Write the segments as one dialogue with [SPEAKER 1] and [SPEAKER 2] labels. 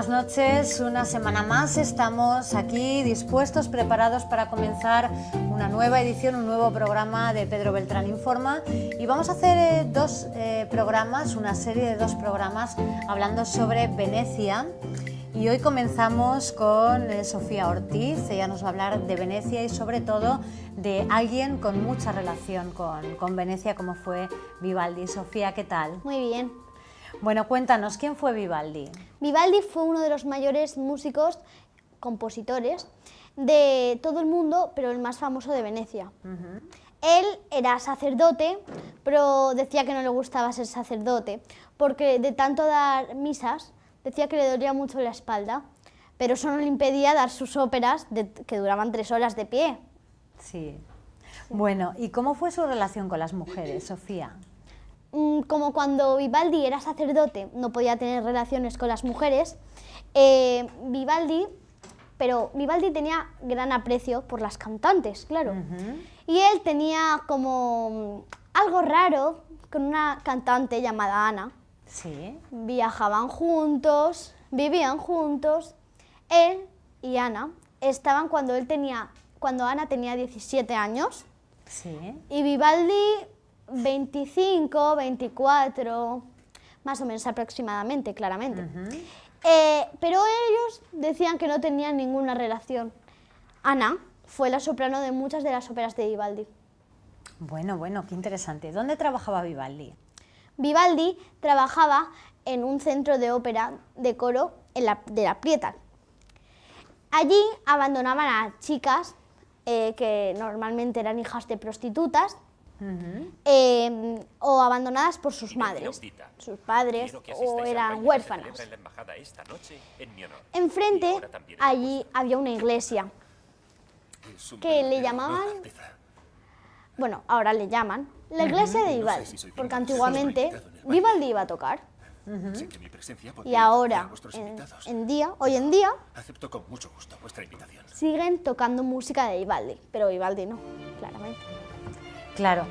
[SPEAKER 1] buenas noches. Una semana más estamos aquí dispuestos, preparados para comenzar una nueva edición, un nuevo programa de Pedro Beltrán Informa. Y vamos a hacer una serie de dos programas hablando sobre Venecia. Y hoy comenzamos con Sofía Ortiz. Ella nos va a hablar de Venecia y sobre todo de alguien con mucha relación con Venecia, como fue Vivaldi. Sofía, ¿qué tal?
[SPEAKER 2] Muy bien.
[SPEAKER 1] Bueno, cuéntanos, ¿quién fue Vivaldi?
[SPEAKER 2] Vivaldi fue uno de los mayores músicos, compositores de todo el mundo, pero el más famoso de Venecia. Él era sacerdote, pero decía que no le gustaba ser sacerdote, porque de tanto dar misas decía que le dolía mucho la espalda, pero eso no le impedía dar sus óperas que duraban 3 horas de pie.
[SPEAKER 1] Sí. Bueno, ¿y cómo fue su relación con las mujeres, Sofía?
[SPEAKER 2] Como cuando Vivaldi era sacerdote, no podía tener relaciones con las mujeres, Vivaldi tenía gran aprecio por las cantantes, claro. Y él tenía como algo raro con una cantante llamada Ana.
[SPEAKER 1] Sí.
[SPEAKER 2] Viajaban juntos, vivían juntos. Él y Ana estaban cuando Ana tenía 17 años.
[SPEAKER 1] Sí.
[SPEAKER 2] Y Vivaldi 25, 24, más o menos aproximadamente, claramente. Pero ellos decían que no tenían ninguna relación. Ana fue la soprano de muchas de las óperas de Vivaldi.
[SPEAKER 1] Bueno, qué interesante. ¿Dónde trabajaba Vivaldi?
[SPEAKER 2] Vivaldi trabajaba en un centro de ópera de coro de la Pietà. Allí abandonaban a chicas que normalmente eran hijas de prostitutas, o abandonadas por sus madres, sus padres, o eran huérfanas. Enfrente, allí había una iglesia que le llamaban, bueno, ahora le llaman, la iglesia de Vivaldi, porque antiguamente Vivaldi iba a tocar. Y ahora, hoy en día,
[SPEAKER 3] acepto con mucho gusto vuestra invitación.
[SPEAKER 2] Siguen tocando música de Vivaldi, pero Vivaldi no, claramente.
[SPEAKER 1] Claro.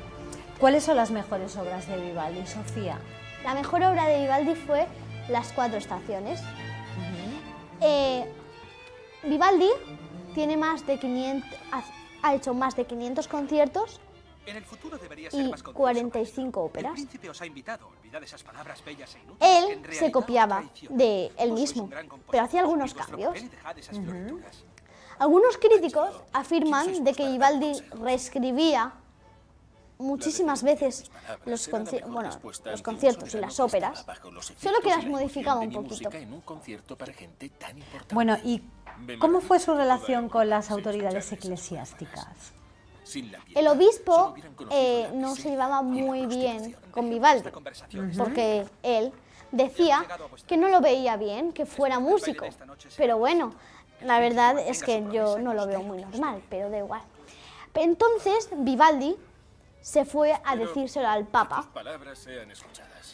[SPEAKER 1] ¿Cuáles son las mejores obras de Vivaldi, Sofía?
[SPEAKER 2] La mejor obra de Vivaldi fue Las 4 estaciones. Vivaldi tiene ha hecho más de 500 conciertos y 45 óperas. Él se copiaba de él mismo, pero hacía algunos cambios. Algunos críticos afirman de que Vivaldi reescribía muchísimas veces los conciertos y las óperas, solo que las modificaba un poquito.
[SPEAKER 1] Bueno, ¿y cómo fue su relación con las autoridades eclesiásticas?
[SPEAKER 2] El obispo no se llevaba muy bien con Vivaldi, porque él decía que no lo veía bien, que fuera músico. Pero bueno, la verdad es que yo no lo veo muy normal, pero da igual. Entonces Vivaldi se fue a decírselo al Papa,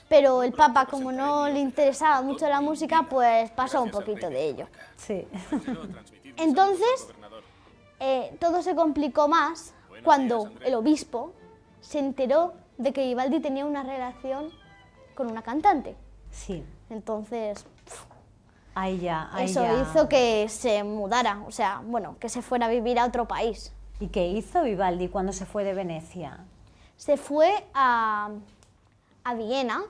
[SPEAKER 2] pero el Papa, como no le interesaba mucho la música, pues pasó un poquito de ello.
[SPEAKER 1] Sí.
[SPEAKER 2] Entonces, todo se complicó más cuando el obispo se enteró de que Vivaldi tenía una relación con una cantante.
[SPEAKER 1] Sí.
[SPEAKER 2] Entonces,
[SPEAKER 1] eso
[SPEAKER 2] hizo que se mudara, que se fuera a vivir a otro país.
[SPEAKER 1] ¿Y qué hizo Vivaldi cuando se fue de Venecia?
[SPEAKER 2] Se fue a Viena,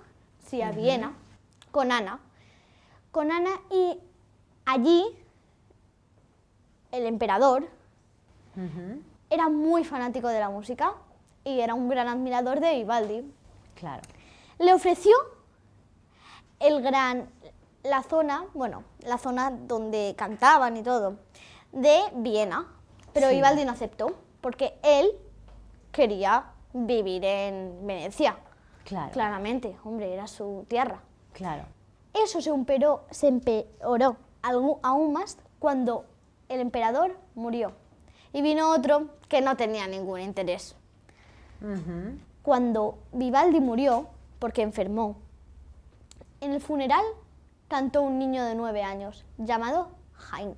[SPEAKER 2] Viena, con Ana. Y allí el emperador era muy fanático de la música y era un gran admirador de Vivaldi.
[SPEAKER 1] Claro.
[SPEAKER 2] Le ofreció la zona donde cantaban y todo, de Viena, pero Vivaldi no aceptó, porque él quería vivir en Venecia.
[SPEAKER 1] Claro.
[SPEAKER 2] Claramente, hombre, era su tierra.
[SPEAKER 1] Claro.
[SPEAKER 2] Eso se empeoró aún más cuando el emperador murió. Y vino otro que no tenía ningún interés. Cuando Vivaldi murió, porque enfermó, en el funeral cantó un niño de 9 años, llamado Haydn,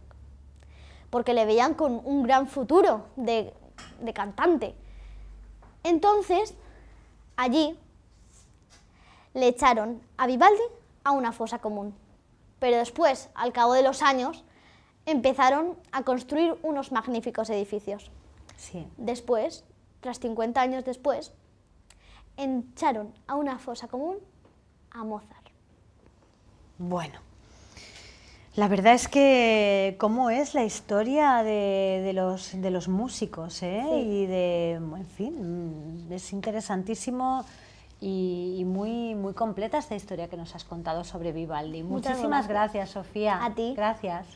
[SPEAKER 2] porque le veían con un gran futuro de cantante. Entonces, allí le echaron a Vivaldi a una fosa común. Pero después, al cabo de los años, empezaron a construir unos magníficos edificios.
[SPEAKER 1] Sí.
[SPEAKER 2] Después, tras 50 años después, echaron a una fosa común a Mozart.
[SPEAKER 1] Bueno, la verdad es que cómo es la historia de los músicos, ¿eh?
[SPEAKER 2] Sí.
[SPEAKER 1] Y en fin, es interesantísimo y muy, muy completa esta historia que nos has contado sobre Vivaldi.
[SPEAKER 2] Muchas
[SPEAKER 1] Muchísimas
[SPEAKER 2] gracias.
[SPEAKER 1] gracias, Sofía.
[SPEAKER 2] A ti.
[SPEAKER 1] Gracias.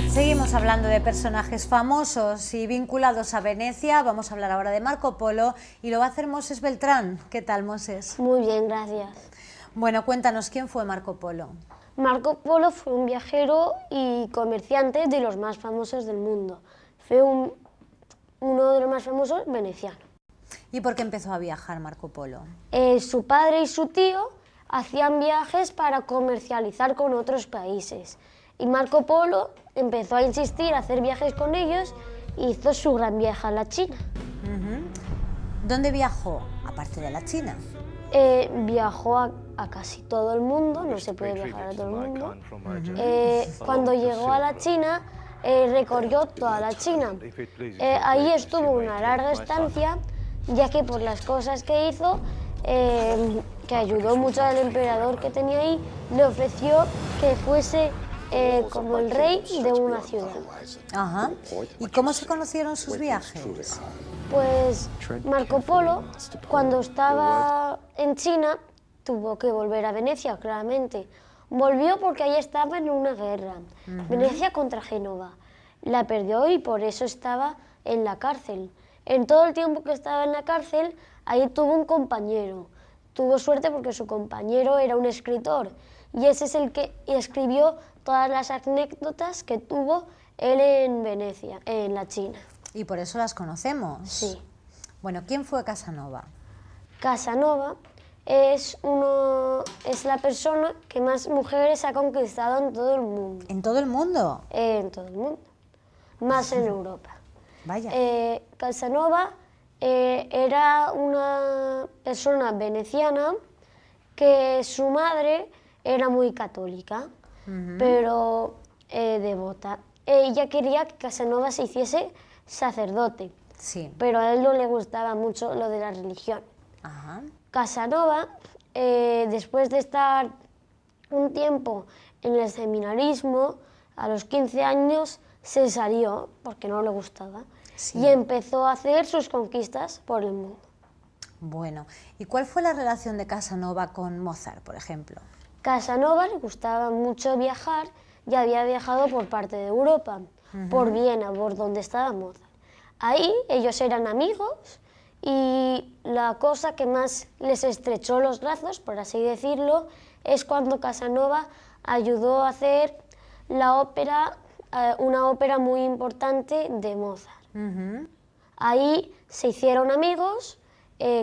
[SPEAKER 1] Seguimos hablando de personajes famosos y vinculados a Venecia. Vamos a hablar ahora de Marco Polo y lo va a hacer Moses Beltrán. ¿Qué tal, Moses?
[SPEAKER 4] Muy bien, gracias.
[SPEAKER 1] Bueno, cuéntanos, ¿quién fue Marco Polo?
[SPEAKER 4] Marco Polo fue un viajero y comerciante de los más famosos del mundo. Fue uno de los más famosos venecianos.
[SPEAKER 1] ¿Y por qué empezó a viajar Marco Polo?
[SPEAKER 4] Su padre y su tío hacían viajes para comercializar con otros países. Y Marco Polo empezó a insistir a hacer viajes con ellos y hizo su gran viaje a la China.
[SPEAKER 1] ¿Dónde viajó, aparte de la China?
[SPEAKER 4] Viajó a casi todo el mundo, no se puede viajar a todo el mundo. Cuando llegó a la China, recorrió toda la China. Ahí estuvo una larga estancia, ya que por las cosas que hizo, que ayudó mucho al emperador que tenía ahí, le ofreció que fuese como el rey de una ciudad.
[SPEAKER 1] Ajá. ¿Y cómo se conocieron sus viajes?
[SPEAKER 4] Pues Marco Polo, cuando estaba en China, tuvo que volver a Venecia, claramente. Volvió porque ahí estaba en una guerra, Venecia contra Génova. La perdió y por eso estaba en la cárcel. En todo el tiempo que estaba en la cárcel, ahí tuvo un compañero. Tuvo suerte porque su compañero era un escritor y ese es el que escribió todas las anécdotas que tuvo él en Venecia, en la China.
[SPEAKER 1] Y por eso las conocemos.
[SPEAKER 4] Sí.
[SPEAKER 1] Bueno, ¿quién fue Casanova?
[SPEAKER 4] Casanova es la persona que más mujeres ha conquistado en todo el mundo.
[SPEAKER 1] ¿En todo el mundo?
[SPEAKER 4] En todo el mundo, más en Europa.
[SPEAKER 1] Vaya.
[SPEAKER 4] Casanova era una persona veneciana que su madre era muy católica, pero devota. Ella quería que Casanova se hiciese sacerdote,
[SPEAKER 1] Sí.
[SPEAKER 4] pero a él no le gustaba mucho lo de la religión.
[SPEAKER 1] Ajá.
[SPEAKER 4] Casanova, después de estar un tiempo en el seminarismo, a los 15 años se salió porque no le gustaba
[SPEAKER 1] Sí.
[SPEAKER 4] y empezó a hacer sus conquistas por el mundo.
[SPEAKER 1] Bueno, ¿y cuál fue la relación de Casanova con Mozart, por ejemplo?
[SPEAKER 4] Casanova le gustaba mucho viajar y había viajado por parte de Europa, por Viena, por donde estaba Mozart. Ahí ellos eran amigos y la cosa que más les estrechó los brazos, por así decirlo, es cuando Casanova ayudó a hacer la ópera, una ópera muy importante de Mozart. Ahí se hicieron amigos.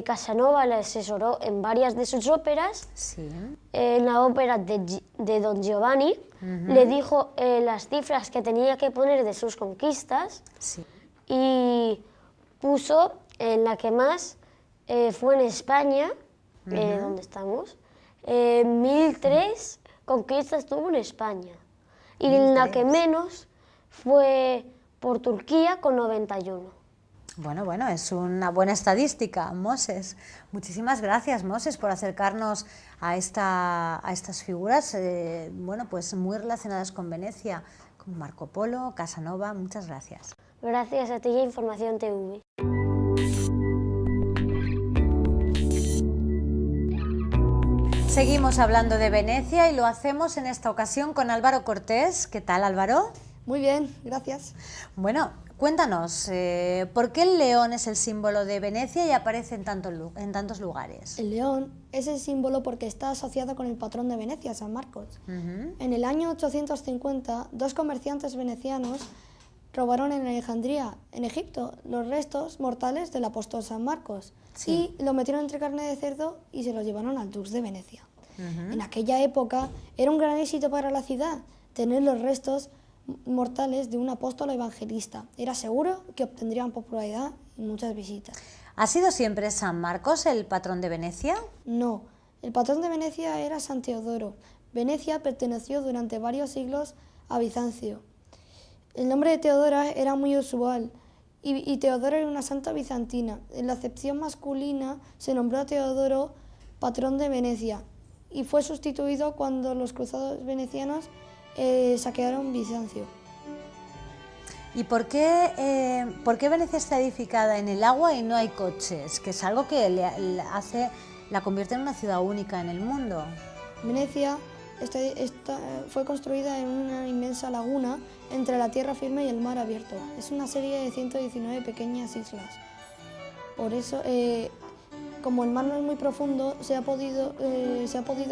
[SPEAKER 4] Casanova le asesoró en varias de sus óperas.
[SPEAKER 1] Sí.
[SPEAKER 4] En la ópera de Don Giovanni le dijo las cifras que tenía que poner de sus conquistas
[SPEAKER 1] Sí.
[SPEAKER 4] y puso en la que más fue en España, donde estamos, 1003 conquistas tuvo en España. Y en la que menos fue por Turquía con 91.
[SPEAKER 1] Bueno, es una buena estadística, Moses. Muchísimas gracias, Moses, por acercarnos a estas figuras, bueno, pues muy relacionadas con Venecia, como Marco Polo, Casanova. Muchas gracias.
[SPEAKER 4] Gracias a ti y a Información TV.
[SPEAKER 1] Seguimos hablando de Venecia y lo hacemos en esta ocasión con Álvaro Cortés. ¿Qué tal, Álvaro?
[SPEAKER 5] Muy bien, gracias.
[SPEAKER 1] Bueno, cuéntanos, ¿por qué el león es el símbolo de Venecia y aparece en tantos lugares?
[SPEAKER 5] El león es el símbolo porque está asociado con el patrón de Venecia, San Marcos. En el año 850, dos comerciantes venecianos robaron en Alejandría, en Egipto, los restos mortales del apóstol San Marcos y lo metieron entre carne de cerdo y se lo llevaron al Dux de Venecia. En aquella época era un gran éxito para la ciudad tener los restos mortales de un apóstol evangelista. Era seguro que obtendrían popularidad y muchas visitas.
[SPEAKER 1] ¿Ha sido siempre San Marcos el patrón de Venecia?
[SPEAKER 5] No, el patrón de Venecia era San Teodoro. Venecia perteneció durante varios siglos a Bizancio. El nombre de Teodora era muy usual y Teodora era una santa bizantina. En la acepción masculina se nombró a Teodoro patrón de Venecia y fue sustituido cuando los cruzados venecianos saquearon Bizancio.
[SPEAKER 1] ¿Y por qué Venecia está edificada en el agua y no hay coches? Que es algo que la convierte en una ciudad única en el mundo.
[SPEAKER 5] Venecia fue construida en una inmensa laguna entre la tierra firme y el mar abierto. Es una serie de 119 pequeñas islas. Por eso, como el mar no es muy profundo, se ha podido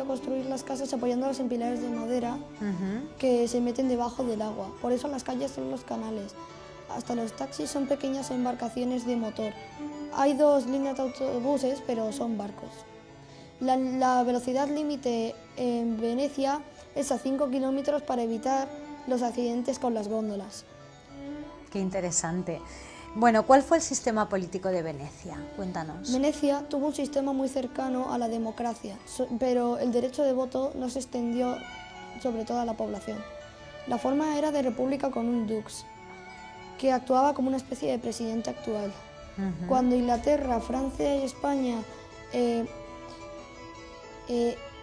[SPEAKER 5] construir las casas apoyándolas en pilares de madera que se meten debajo del agua. Por eso las calles son los canales. Hasta los taxis son pequeñas embarcaciones de motor. Hay 2 líneas de autobuses, pero son barcos. La velocidad límite en Venecia es a 5 kilómetros para evitar los accidentes con las góndolas.
[SPEAKER 1] Qué interesante. Bueno, ¿cuál fue el sistema político de Venecia? Cuéntanos.
[SPEAKER 5] Venecia tuvo un sistema muy cercano a la democracia, pero el derecho de voto no se extendió sobre toda la población. La forma era de república con un dux, que actuaba como una especie de presidente actual. Cuando Inglaterra, Francia y España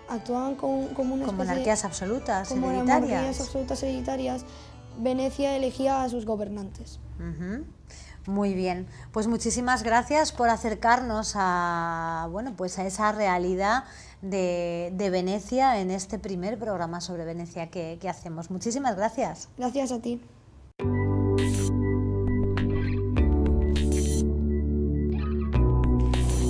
[SPEAKER 5] actuaban como una especie
[SPEAKER 1] monarquías absolutas,
[SPEAKER 5] como
[SPEAKER 1] hereditarias.
[SPEAKER 5] monarquías absolutas hereditarias, Venecia elegía a sus gobernantes.
[SPEAKER 1] Muy bien, pues muchísimas gracias por acercarnos a esa realidad de Venecia en este primer programa sobre Venecia que hacemos. Muchísimas gracias.
[SPEAKER 5] Gracias a ti.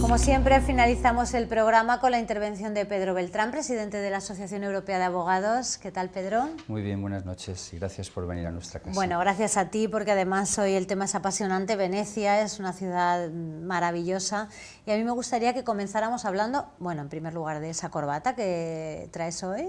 [SPEAKER 1] Como siempre, finalizamos el programa con la intervención de Pedro Beltrán, presidente de la Asociación Europea de Abogados. ¿Qué tal, Pedro?
[SPEAKER 6] Muy bien, buenas noches y gracias por venir a nuestra casa.
[SPEAKER 1] Bueno, gracias a ti, porque además hoy el tema es apasionante. Venecia es una ciudad maravillosa y a mí me gustaría que comenzáramos hablando, bueno, en primer lugar, de esa corbata que traes hoy.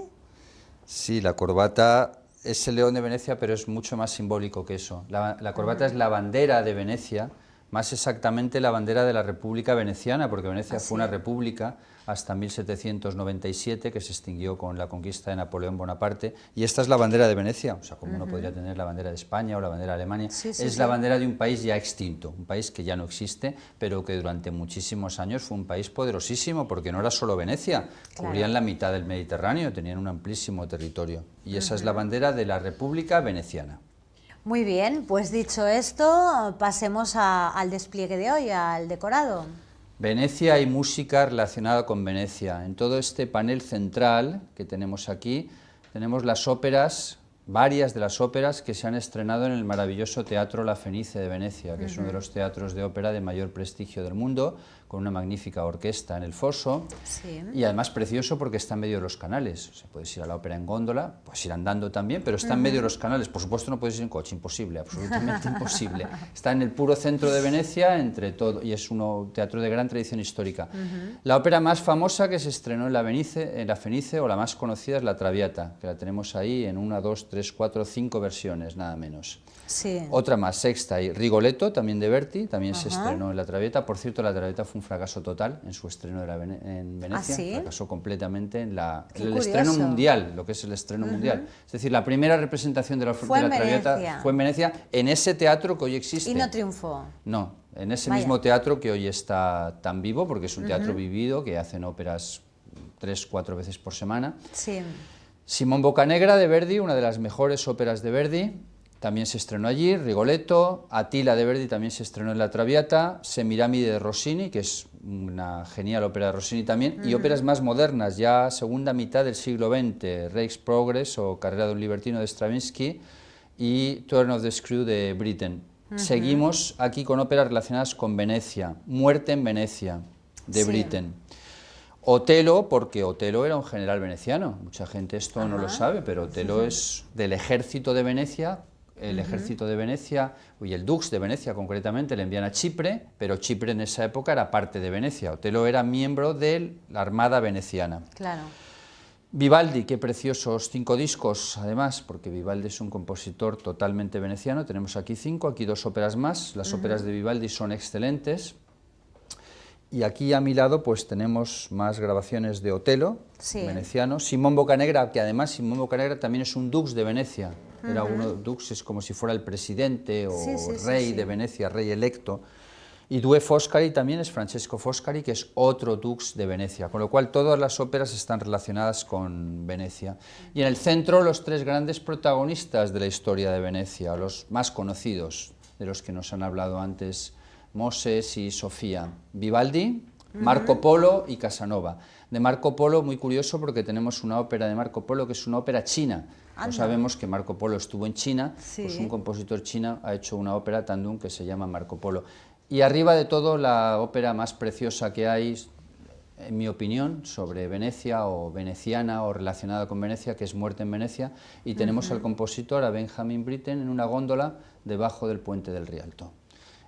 [SPEAKER 6] Sí, la corbata es el león de Venecia, pero es mucho más simbólico que eso. La corbata es la bandera de Venecia, más exactamente la bandera de la República Veneciana, porque Venecia fue una república hasta 1797, que se extinguió con la conquista de Napoleón Bonaparte, y esta es la bandera de Venecia, o sea, como uno podría tener la bandera de España o la bandera de Alemania, la bandera de un país ya extinto, un país que ya no existe, pero que durante muchísimos años fue un país poderosísimo, porque no era solo Venecia, cubrían la mitad del Mediterráneo, tenían un amplísimo territorio, y esa es la bandera de la República Veneciana.
[SPEAKER 1] Muy bien, pues dicho esto, pasemos al despliegue de hoy, al decorado.
[SPEAKER 6] Venecia y música relacionada con Venecia. En todo este panel central que tenemos aquí, tenemos las óperas, varias de las óperas que se han estrenado en el maravilloso Teatro La Fenice de Venecia, que es uno de los teatros de ópera de mayor prestigio del mundo, con una magnífica orquesta en el foso, y además precioso porque está en medio de los canales. O sea, puedes ir a la ópera en góndola, puedes ir andando también, pero está en medio de los canales. Por supuesto no puedes ir en coche, imposible, absolutamente imposible. Está en el puro centro de Venecia, entre todo, y es un teatro de gran tradición histórica. La ópera más famosa que se estrenó en la Fenice, o la más conocida, es La Traviata, que la tenemos ahí en 1, 2, 3, 4, 5 versiones, nada menos.
[SPEAKER 1] Sí.
[SPEAKER 6] Otra más, sexta, y Rigoletto, también de Verdi, también se estrenó en La Traviata. Por cierto, La Traviata fue un fracaso total en su estreno en Venecia.
[SPEAKER 1] ¿Sí?
[SPEAKER 6] Fracasó completamente en el estreno mundial, lo que es el estreno mundial. Es decir, la primera representación de la Traviata fue en Venecia, en ese teatro que hoy existe.
[SPEAKER 1] ¿Y no triunfó?
[SPEAKER 6] No, en ese mismo teatro que hoy está tan vivo, porque es un teatro vivido, que hacen óperas 3, 4 veces por semana.
[SPEAKER 1] Sí.
[SPEAKER 6] Simón Boccanegra de Verdi, una de las mejores óperas de Verdi, también se estrenó allí. Rigoletto, Attila de Verdi también se estrenó en La Traviata, Semiramide de Rossini, que es una genial ópera de Rossini también, y óperas más modernas, ya segunda mitad del siglo XX, Rake's Progress o Carrera de un libertino de Stravinsky y Turn of the Screw de Britten. Seguimos aquí con óperas relacionadas con Venecia, Muerte en Venecia de Britten. Otelo, porque Otelo era un general veneciano, mucha gente esto no lo sabe, pero Otelo es del ejército de Venecia. El ejército de Venecia, y el Dux de Venecia concretamente, le envían a Chipre, pero Chipre en esa época era parte de Venecia. Otelo era miembro de la Armada veneciana.
[SPEAKER 1] Claro.
[SPEAKER 6] Vivaldi, qué preciosos 5 discos, además, porque Vivaldi es un compositor totalmente veneciano. Tenemos aquí 5, aquí 2 óperas más. Las óperas de Vivaldi son excelentes. Y aquí a mi lado pues tenemos más grabaciones de Otelo, veneciano. Simón Boccanegra, que además Simón Boccanegra también es un dux de Venecia. Era uno, dux es como si fuera el presidente o rey de Venecia, rey electo. Y Due Foscari también es Francesco Foscari, que es otro dux de Venecia, con lo cual todas las óperas están relacionadas con Venecia. Y en el centro los 3 grandes protagonistas de la historia de Venecia, los más conocidos, de los que nos han hablado antes Moses y Sofía: Vivaldi, Marco Polo y Casanova. De Marco Polo, muy curioso, porque tenemos una ópera de Marco Polo que es una ópera china. No sabemos que Marco Polo estuvo en China, pues un compositor chino ha hecho una ópera tandem que se llama Marco Polo. Y arriba de todo, la ópera más preciosa que hay, en mi opinión, sobre Venecia o veneciana o relacionada con Venecia, que es Muerte en Venecia, y tenemos al compositor, a Benjamin Britten, en una góndola debajo del puente del Rialto.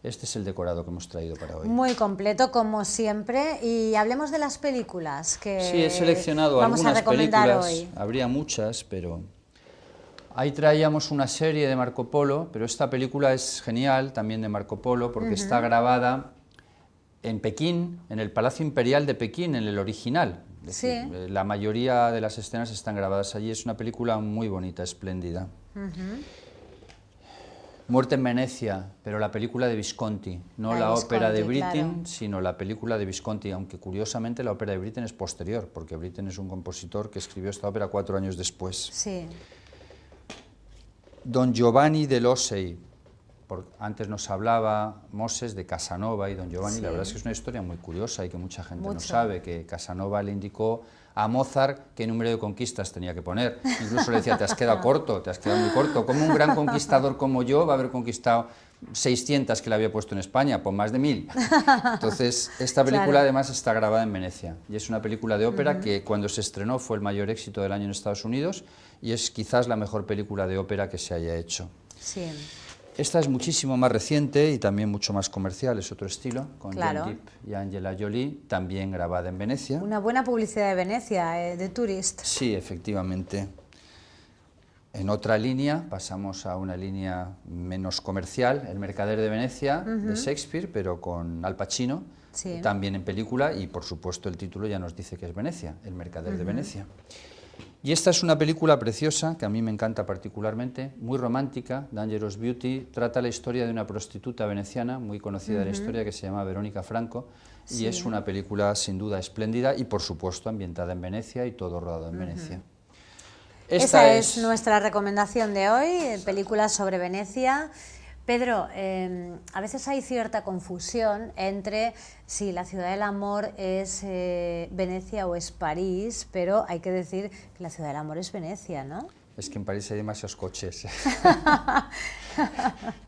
[SPEAKER 6] Este es el decorado que hemos traído para hoy.
[SPEAKER 1] Muy completo, como siempre, y hablemos de las películas que
[SPEAKER 6] sí, he seleccionado
[SPEAKER 1] vamos
[SPEAKER 6] algunas
[SPEAKER 1] a recomendar
[SPEAKER 6] películas,
[SPEAKER 1] hoy.
[SPEAKER 6] Habría muchas, pero ahí traíamos una serie de Marco Polo, pero esta película es genial, también de Marco Polo, porque está grabada en Pekín, en el Palacio Imperial de Pekín, en el original. Es decir, la mayoría de las escenas están grabadas allí. Es una película muy bonita, espléndida. Muerte en Venecia, pero la película de Visconti, no la ópera de Britten, sino la película de Visconti, aunque curiosamente la ópera de Britten es posterior, porque Britten es un compositor que escribió esta ópera 4 años después.
[SPEAKER 1] Sí.
[SPEAKER 6] Don Giovanni de Losey, antes nos hablaba Moses de Casanova y Don Giovanni, la verdad es que es una historia muy curiosa y que mucha gente no sabe, que Casanova le indicó a Mozart qué número de conquistas tenía que poner. Incluso le decía: te has quedado corto, te has quedado muy corto. ¿Cómo un gran conquistador como yo va a haber conquistado 600 que le había puesto en España? Pues más de 1000. Entonces, esta película además está grabada en Venecia y es una película de ópera que cuando se estrenó fue el mayor éxito del año en Estados Unidos y es quizás la mejor película de ópera que se haya hecho.
[SPEAKER 1] Sí.
[SPEAKER 6] Esta es muchísimo más reciente y también mucho más comercial, es otro estilo, con Johnny Depp y Angela Jolie, también grabada en Venecia.
[SPEAKER 1] Una buena publicidad de Venecia, de Tourist.
[SPEAKER 6] Sí, efectivamente. En otra línea, pasamos a una línea menos comercial, El Mercader de Venecia, de Shakespeare, pero con Al Pacino, también en película, y por supuesto el título ya nos dice que es Venecia, El Mercader de Venecia. Y esta es una película preciosa, que a mí me encanta particularmente, muy romántica, Dangerous Beauty, trata la historia de una prostituta veneciana, muy conocida en la historia, que se llama Verónica Franco, y es una película sin duda espléndida y por supuesto ambientada en Venecia y todo rodado en Venecia.
[SPEAKER 1] Esa es nuestra recomendación de hoy, películas sobre Venecia. Pedro, a veces hay cierta confusión entre si la ciudad del amor es Venecia o es París, pero hay que decir que la ciudad del amor es Venecia, ¿no?
[SPEAKER 6] Es que en París hay demasiados coches.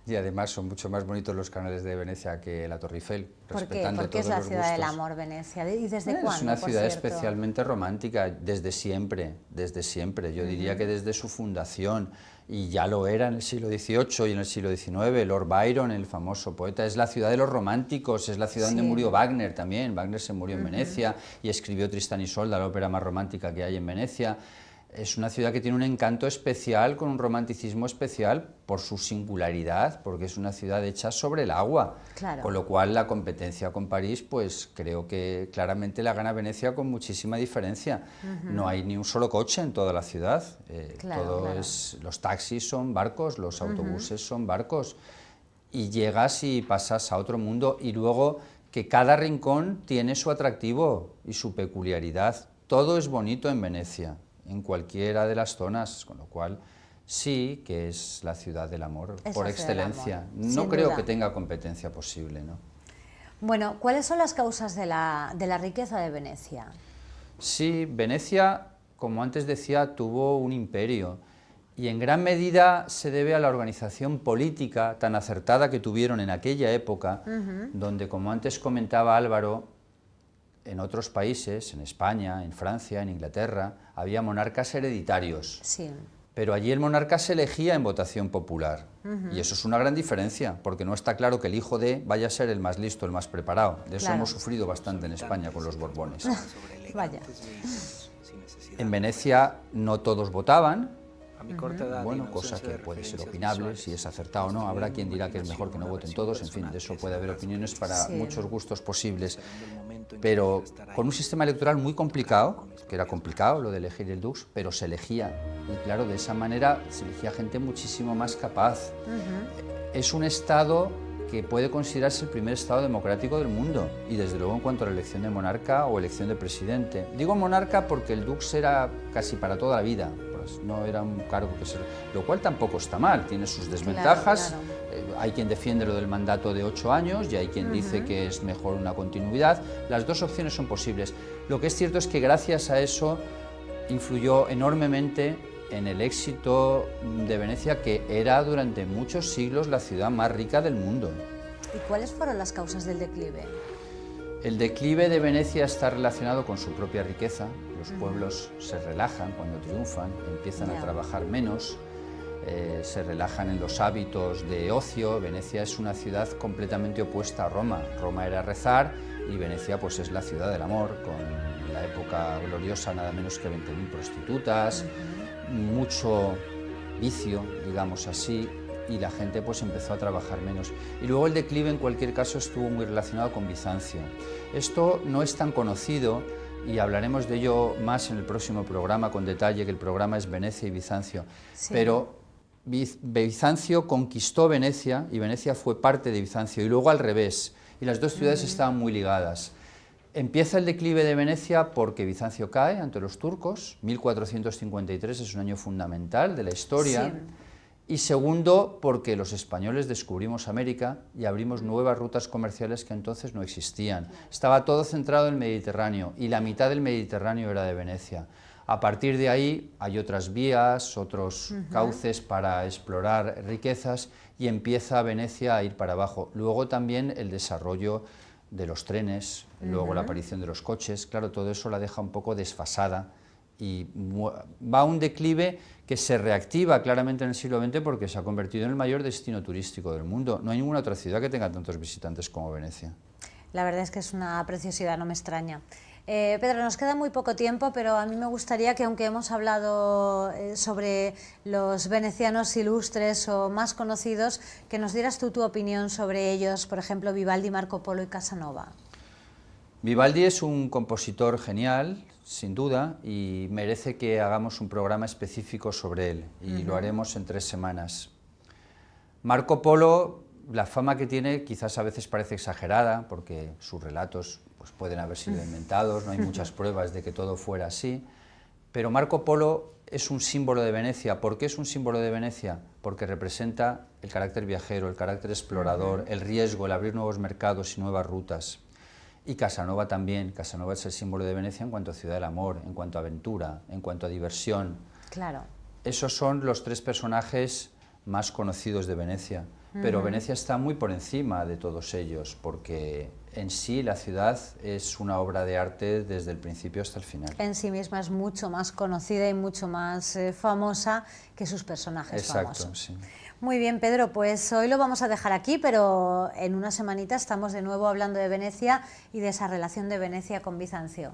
[SPEAKER 6] Y además son mucho más bonitos los canales de Venecia que la Torre Eiffel.
[SPEAKER 1] ¿Por qué? ¿Por qué es la ciudad del amor Venecia? ¿Y desde cuándo?
[SPEAKER 6] Es una ciudad especialmente romántica, desde siempre, desde siempre. Yo diría que desde su fundación, y ya lo era en el siglo XVIII y en el siglo XIX. Lord Byron, el famoso poeta, es la ciudad de los románticos, es la ciudad donde murió Wagner también. Wagner se murió en Venecia y escribió Tristán y Isolda, la ópera más romántica que hay en Venecia. Es una ciudad que tiene un encanto especial, con un romanticismo especial por su singularidad, porque es una ciudad hecha sobre el agua, con lo cual la competencia con París, pues creo que claramente la gana Venecia con muchísima diferencia. No hay ni un solo coche en toda la ciudad, los taxis son barcos, los autobuses son barcos, y llegas y pasas a otro mundo, y luego que cada rincón tiene su atractivo y su peculiaridad. Todo es bonito en Venecia, en cualquiera de las zonas, con lo cual sí que es la ciudad del amor por excelencia. No creo que tenga competencia posible, ¿no?
[SPEAKER 1] Bueno, ¿cuáles son las causas de la riqueza de Venecia?
[SPEAKER 6] Sí, Venecia, como antes decía, tuvo un imperio y en gran medida se debe a la organización política tan acertada que tuvieron en aquella época, donde, como antes comentaba Álvaro, en otros países, en España, en Francia, en Inglaterra, había monarcas hereditarios.
[SPEAKER 1] Sí.
[SPEAKER 6] Pero allí el monarca se elegía en votación popular. Y eso es una gran diferencia, porque no está claro que el hijo de vaya a ser el más listo, el más preparado. De eso hemos sufrido bastante en España con los Borbones.
[SPEAKER 1] Vaya.
[SPEAKER 6] En Venecia no todos votaban, bueno, cosa que puede ser opinable, si es acertado o no. Habrá quien dirá que es mejor que no voten todos, en fin, de eso puede haber opiniones para muchos gustos posibles. Pero con un sistema electoral muy complicado, que era complicado lo de elegir el dux, pero se elegía. Y claro, de esa manera se elegía gente muchísimo más capaz. Es un Estado que puede considerarse el primer Estado democrático del mundo, y desde luego en cuanto a la elección de monarca o elección de presidente. Digo monarca porque el dux era casi para toda la vida, pues no era un cargo que se... Lo cual tampoco está mal, tiene sus desventajas. Claro. Hay quien defiende lo del mandato de 8 años y hay quien dice que es mejor una continuidad. Las dos opciones son posibles. Lo que es cierto es que gracias a eso influyó enormemente en el éxito de Venecia, que era durante muchos siglos la ciudad más rica del mundo.
[SPEAKER 1] ¿Y cuáles fueron las causas del declive?
[SPEAKER 6] El declive de Venecia está relacionado con su propia riqueza. Los pueblos se relajan cuando triunfan, empiezan a trabajar menos, se relajan en los hábitos de ocio. Venecia es una ciudad completamente opuesta a Roma. Roma era rezar y Venecia pues es la ciudad del amor, con la época gloriosa nada menos que 20.000 prostitutas, mucho vicio, digamos así, y la gente pues empezó a trabajar menos. Y luego el declive en cualquier caso estuvo muy relacionado con Bizancio. Esto no es tan conocido y hablaremos de ello más en el próximo programa con detalle, que el programa es Venecia y Bizancio. Pero Bizancio conquistó Venecia y Venecia fue parte de Bizancio, y luego al revés, y las dos ciudades estaban muy ligadas. Empieza el declive de Venecia porque Bizancio cae ante los turcos, 1453 es un año fundamental de la historia, y segundo porque los españoles descubrimos América y abrimos nuevas rutas comerciales que entonces no existían. Estaba todo centrado en el Mediterráneo y la mitad del Mediterráneo era de Venecia. A partir de ahí hay otras vías, otros cauces para explorar riquezas y empieza Venecia a ir para abajo. Luego también el desarrollo de los trenes, luego la aparición de los coches, claro, todo eso la deja un poco desfasada y va a un declive que se reactiva claramente en el siglo XX porque se ha convertido en el mayor destino turístico del mundo. No hay ninguna otra ciudad que tenga tantos visitantes como Venecia.
[SPEAKER 1] La verdad es que es una preciosidad, no me extraña. Pedro, nos queda muy poco tiempo, pero a mí me gustaría que, aunque hemos hablado sobre los venecianos ilustres o más conocidos, que nos dieras tú tu opinión sobre ellos, por ejemplo, Vivaldi, Marco Polo y Casanova.
[SPEAKER 6] Vivaldi es un compositor genial, sin duda, y merece que hagamos un programa específico sobre él, y lo haremos en 3 semanas. Marco Polo, la fama que tiene quizás a veces parece exagerada, porque sus relatos pues, pueden haber sido inventados, no hay muchas pruebas de que todo fuera así, pero Marco Polo es un símbolo de Venecia. ¿Por qué es un símbolo de Venecia? Porque representa el carácter viajero, el carácter explorador, el riesgo, el abrir nuevos mercados y nuevas rutas. Y Casanova también. Casanova es el símbolo de Venecia en cuanto a ciudad del amor, en cuanto a aventura, en cuanto a diversión.
[SPEAKER 1] Claro.
[SPEAKER 6] Esos son los 3 personajes más conocidos de Venecia. Pero Venecia está muy por encima de todos ellos, porque en sí la ciudad es una obra de arte desde el principio hasta el final.
[SPEAKER 1] En sí misma es mucho más conocida y mucho más famosa que sus personajes famosos.
[SPEAKER 6] Exacto, sí.
[SPEAKER 1] Muy bien, Pedro, pues hoy lo vamos a dejar aquí, pero en una semanita estamos de nuevo hablando de Venecia y de esa relación de Venecia con Bizancio.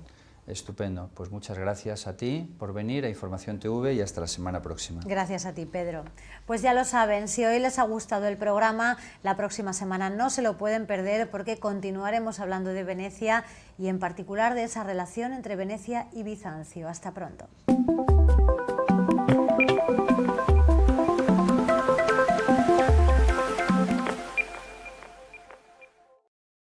[SPEAKER 6] Estupendo, pues muchas gracias a ti por venir a Información TV y hasta la semana próxima.
[SPEAKER 1] Gracias a ti, Pedro. Pues ya lo saben, si hoy les ha gustado el programa, la próxima semana no se lo pueden perder porque continuaremos hablando de Venecia y en particular de esa relación entre Venecia y Bizancio. Hasta pronto.